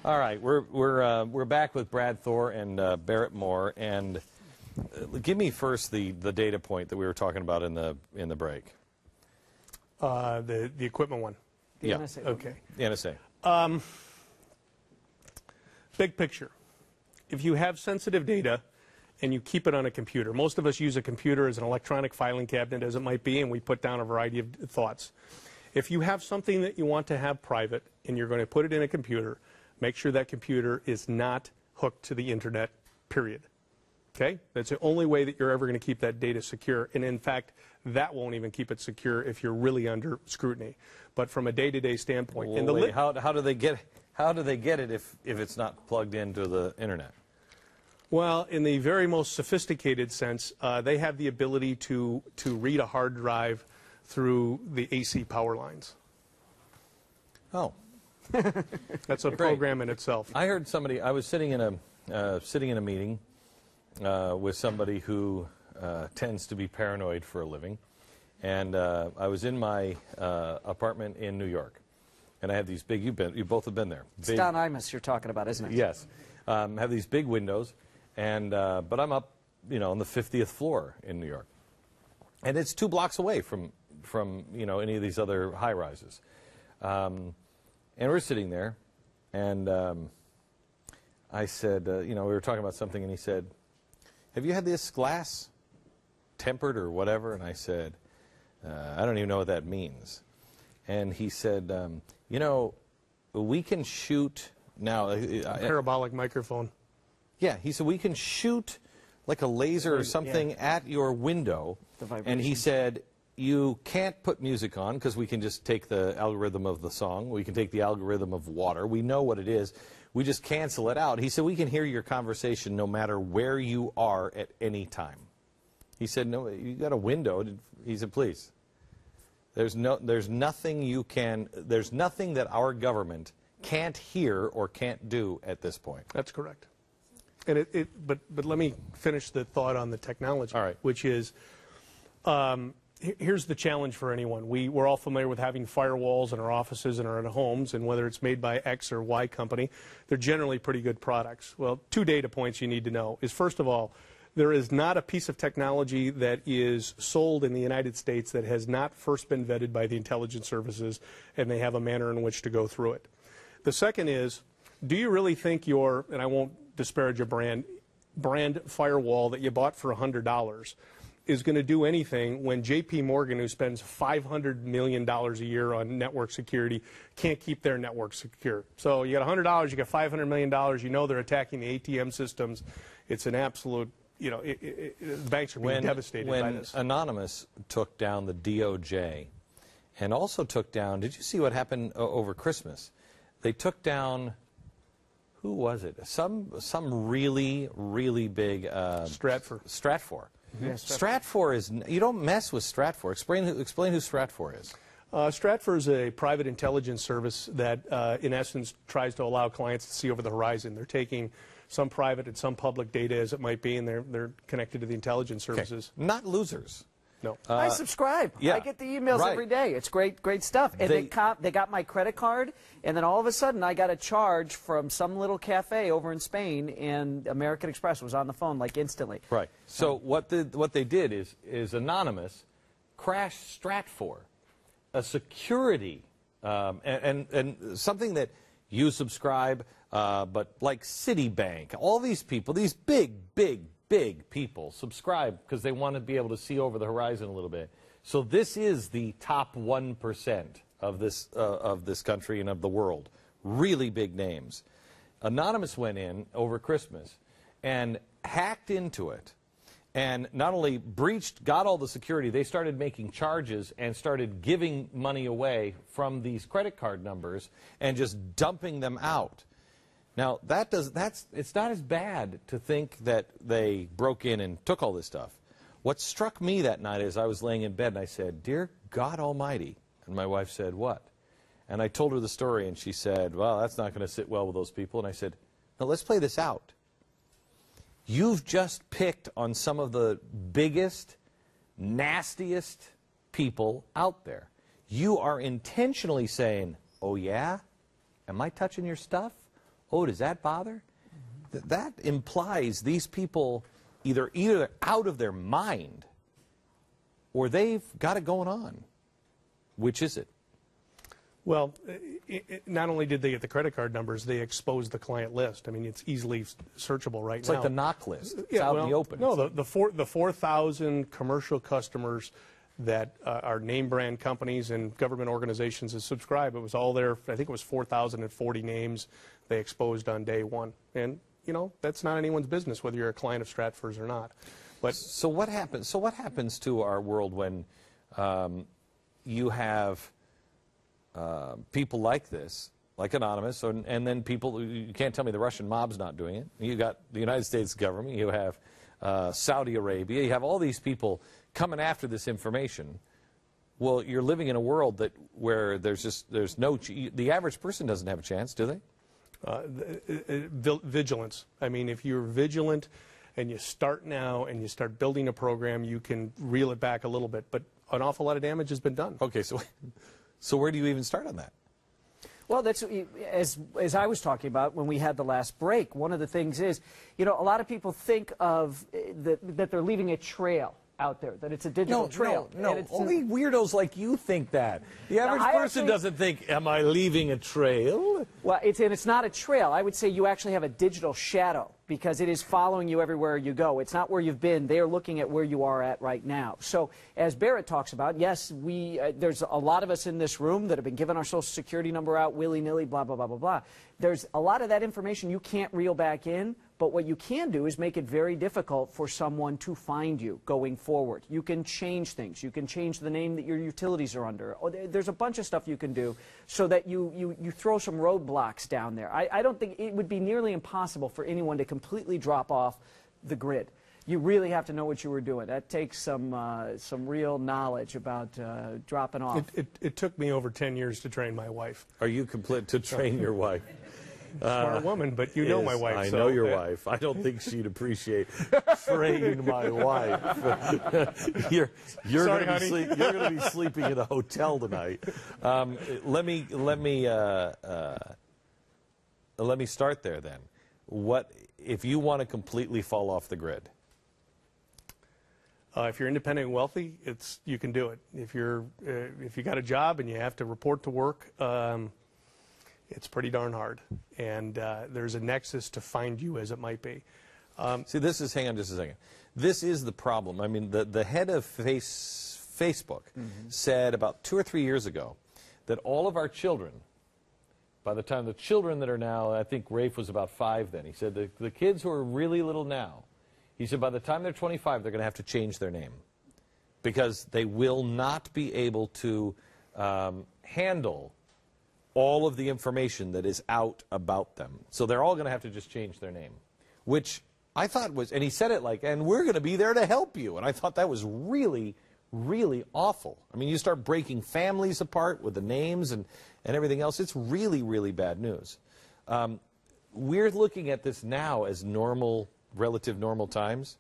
All right, we're back with Brad Thor and Barrett Moore, and give me first the data point that we were talking about in the break. The equipment one. Yeah. NSA. Okay. The NSA. Big picture. If you have sensitive data and you keep it on a computer, most of us use a computer as an electronic filing cabinet, as it might be, and we put down a variety of thoughts. If you have something that you want to have private and you're going to put it in a computer, make sure that computer is not hooked to the internet, period. Okay? That's the only way that you're ever going to keep that data secure. And in fact, that won't even keep it secure if you're really under scrutiny. But from a day-to-day standpoint, Well, wait, how do they get it if it's not plugged into the internet? Well, in the very most sophisticated sense, they have the ability to read a hard drive through the AC power lines. Oh. That's a program in itself. I heard somebody. I was sitting in a meeting with somebody who tends to be paranoid for a living, and I was in my apartment in New York, and I have these big. You both have been there. It's Don Imus you're talking about, isn't it? Yes, have these big windows, and but I'm up, on the 50th floor in New York, and it's 2 blocks away from any of these other high rises. And we're sitting there, and I said, we were talking about something, and he said, have you had this glass tempered or whatever? And I said, I don't even know what that means. And he said, we can shoot now. A parabolic microphone. Yeah, he said, we can shoot like a laser or something at your window. And he said, you can't put music on because we can just take the algorithm of the song. We can take the algorithm of water. We know what it is. We just cancel it out. He said, we can hear your conversation no matter where you are at any time. He said, no, you got a window. He said, please. There's nothing that our government can't hear or can't do at this point. That's correct. And but let me finish the thought on the technology. All right. Which is, here's the challenge for anyone. We're all familiar with having firewalls in our offices and our homes, and whether it's made by X or Y company, they're generally pretty good products. Well, 2 data points you need to know is, first of all, there is not a piece of technology that is sold in the United States that has not first been vetted by the intelligence services, and they have a manner in which to go through it. The second is, do you really think your, and I won't disparage your brand firewall that you bought for $100 is going to do anything when J.P. Morgan, who spends $500 million a year on network security, can't keep their network secure? So you got $100, you got $500 million, they're attacking the ATM systems. It's an absolute, banks are being devastated by this. When Anonymous took down the DOJ and also took down, did you see what happened over Christmas? They took down, who was it? Some really, really big... Stratfor. Yeah, Stratfor is, you don't mess with Stratfor. Explain who Stratfor is. Stratfor is a private intelligence service that, in essence, tries to allow clients to see over the horizon. They're taking some private and some public data, as it might be, and they're connected to the intelligence services. Okay. Not losers. No. I subscribe. Yeah. I get the emails every day. It's great stuff. And they got my credit card, and then all of a sudden I got a charge from some little cafe over in Spain, and American Express was on the phone like instantly. Right. So what they did is Anonymous crashed Stratfor, a security and something that you subscribe, but like Citibank, all these people, these big people subscribe because they want to be able to see over the horizon a little bit. So this is the top 1% of this country and of the world. Really big names. Anonymous went in over Christmas and hacked into it, and not only breached, got all the security, they started making charges and started giving money away from these credit card numbers and just dumping them out. Now, it's not as bad to think that they broke in and took all this stuff. What struck me that night is I was laying in bed and I said, "Dear God Almighty." And my wife said, "What?" And I told her the story and she said, "Well, that's not going to sit well with those people." And I said, "No, let's play this out. You've just picked on some of the biggest, nastiest people out there. You are intentionally saying, 'Oh yeah? Am I touching your stuff?' Oh, does that bother? That implies these people either they're out of their mind or they've got it going on. Which is it? Well, not only did they get the credit card numbers, they exposed the client list. I mean, it's easily searchable right now. It's like the knock list. It's out in the open. No, the 4,000 commercial customers that are name brand companies and government organizations that subscribe, it was all there. I think it was 4,040 names they exposed on day one. And, you know, that's not anyone's business whether you're a client of Stratford's or not. But so what happens? So what happens to our world when you have people like this, like Anonymous, and then people, you can't tell me the Russian mob's not doing it. You got the United States government, you have Saudi Arabia, you have all these people coming after this information. Well, you're living in a world where there's no, the average person doesn't have a chance, do they? Vigilance. I mean, if you're vigilant and you start now and you start building a program, you can reel it back a little bit. But an awful lot of damage has been done. Okay, so where do you even start on that? Well, that's as I was talking about when we had the last break. One of the things is, you know, a lot of people think of that they're leaving a trail out there, that it's a digital trail. No, only weirdos like you think that. The average person doesn't think, am I leaving a trail? Well, it's not a trail. I would say you actually have a digital shadow because it is following you everywhere you go. It's not where you've been. They are looking at where you are at right now. So as Barrett talks about, yes, there's a lot of us in this room that have been given our Social Security number out willy-nilly, blah, blah, blah, blah, blah. There's a lot of that information you can't reel back in. But what you can do is make it very difficult for someone to find you going forward. You can change things. You can change the name that your utilities are under. There's a bunch of stuff you can do so that you throw some roadblocks down there. I don't think it would be nearly impossible for anyone to completely drop off the grid. You really have to know what you were doing. That takes some real knowledge about dropping off. It took me over 10 years to train my wife. Are you complete to train your wife? Smart woman, but you know my wife. I know your wife. I don't think she'd appreciate training my wife. You're going to be sleeping in a hotel tonight. Let me start there then. What if you want to completely fall off the grid? If you're independent and wealthy, you can do it. If you got a job and you have to report to work. It's pretty darn hard, and there's a nexus to find you as it might be. See, hang on just a second. This is the problem. I mean, the head of Facebook said about 2 or 3 years ago that all of our children, by the time the children that are now, I think Rafe was about 5 then, he said the kids who are really little now, he said by the time they're 25, they're going to have to change their name because they will not be able to handle all of the information that is out about them. So they're all going to have to just change their name, which I thought was, and he said it like, and we're going to be there to help you. And I thought that was really, really awful. I mean, you start breaking families apart with the names and everything else. It's really, really bad news. We're looking at this now as relative normal times.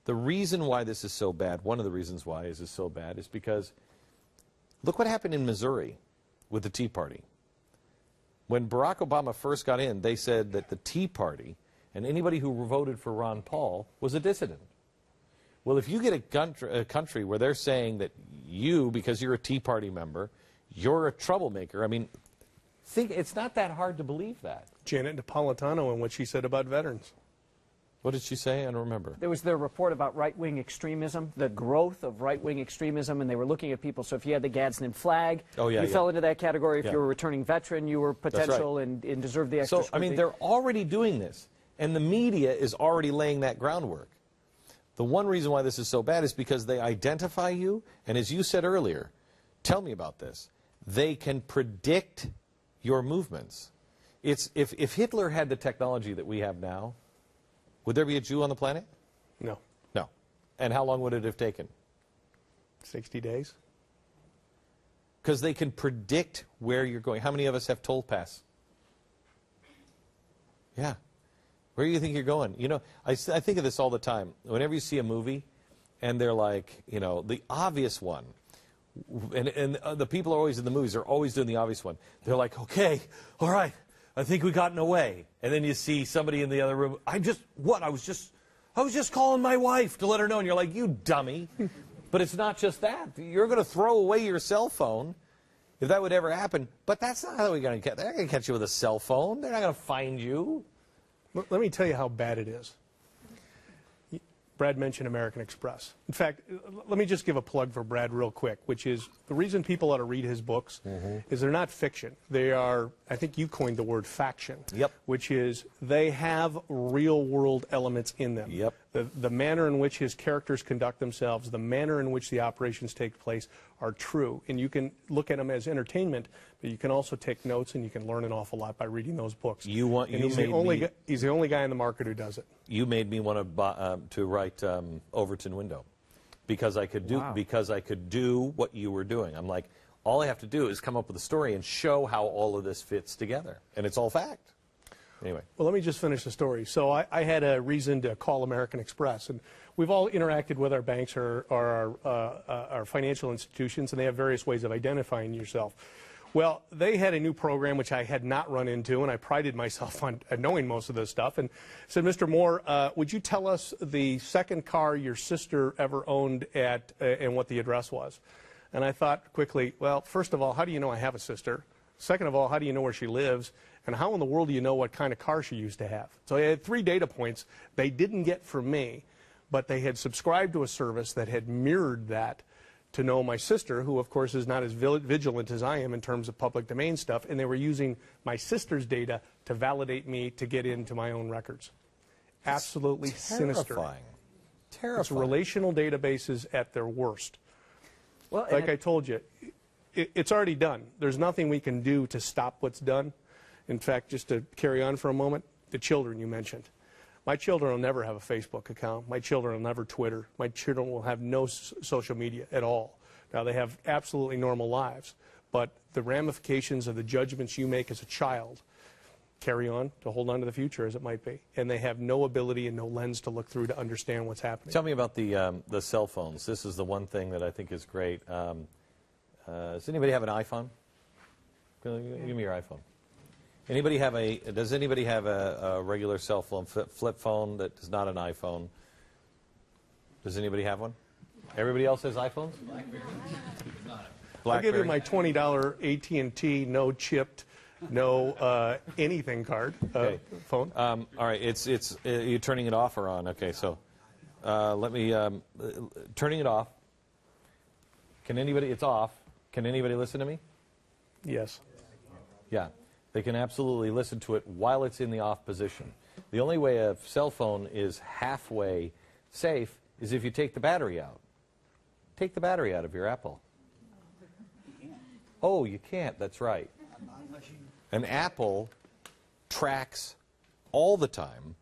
The reason why this is so bad, one of the reasons why this is so bad is because look what happened in Missouri with the Tea Party. When Barack Obama first got in, they said that the Tea Party and anybody who voted for Ron Paul was a dissident. Well, if you get a country where they're saying that you, because you're a Tea Party member, you're a troublemaker, I mean, it's not that hard to believe that. Janet Napolitano and what she said about veterans. What did she say? I don't remember. There was their report about right-wing extremism, the growth of right-wing extremism, and they were looking at people. So if you had the Gadsden flag, you fell into that category. If you were a returning veteran, you were potential and deserved the extra scrutiny. I mean, they're already doing this, and the media is already laying that groundwork. The one reason why this is so bad is because they identify you, and as you said earlier, tell me about this, they can predict your movements. If Hitler had the technology that we have now, would there be a Jew on the planet? No. No. And how long would it have taken? 60 days. Because they can predict where you're going. How many of us have toll pass? Yeah. Where do you think you're going? You know, I think of this all the time. Whenever you see a movie, and they're like, you know, the obvious one, and the people are always in the movies, they're always doing the obvious one. They're like, okay, all right, I think we gotten away. And then you see somebody in the other room. I was just calling my wife to let her know. And you're like, you dummy. But it's not just that. You're going to throw away your cell phone if that would ever happen. But that's not how we're going to get. They're not going to catch you with a cell phone. They're not going to find you. Let me tell you how bad it is. Brad mentioned American Express. In fact, let me just give a plug for Brad real quick, which is the reason people ought to read his books is they're not fiction. They are, I think you coined the word faction, which is they have real-world elements in them. The manner in which his characters conduct themselves, the manner in which the operations take place are true. And you can look at them as entertainment, but you can also take notes and you can learn an awful lot by reading those books. He's the only guy in the market who does it. You made me want to write Overton Window because I could do what you were doing. I'm like, all I have to do is come up with a story and show how all of this fits together, and it's all fact. Anyway. Well, let me just finish the story. So I had a reason to call American Express, and we've all interacted with our banks or our financial institutions, and they have various ways of identifying yourself. Well, they had a new program which I had not run into, and I prided myself on knowing most of this stuff, and said, Mr. Moore, would you tell us the second car your sister ever owned and what the address was? And I thought quickly, well, first of all, how do you know I have a sister? Second of all, how do you know where she lives? And how in the world do you know what kind of car she used to have? So I had 3 data points they didn't get from me, but they had subscribed to a service that had mirrored that to know my sister, who, of course, is not as vigilant as I am in terms of public domain stuff, and they were using my sister's data to validate me to get into my own records. Absolutely sinister. Terrifying. It's relational databases at their worst. Well, like I told you, it's already done. There's nothing we can do to stop what's done. In fact, just to carry on for a moment, the children you mentioned. My children will never have a Facebook account. My children will never Twitter. My children will have no social media at all. Now, they have absolutely normal lives, but the ramifications of the judgments you make as a child carry on to hold on to the future as it might be. And they have no ability and no lens to look through to understand what's happening. Tell me about the cell phones. This is the one thing that I think is great. Does anybody have an iPhone? Give me your iPhone. Does anybody have a regular cell phone, flip phone that is not an iPhone? Does anybody have one? Everybody else has iPhones? BlackBerry. I'll give you my $20 AT&T, no chipped, no anything card phone. All right, you're turning it off or on? Okay, so let me turning it off. Can anybody? It's off. Can anybody listen to me? Yes. Yeah. They can absolutely listen to it while it's in the off position. The only way a cell phone is halfway safe is if you take the battery out. Take the battery out of your Apple. Oh, you can't. That's right. An Apple tracks all the time,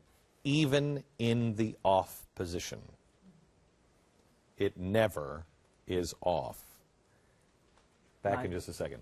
even in the off position. It never is off. Back in just a second.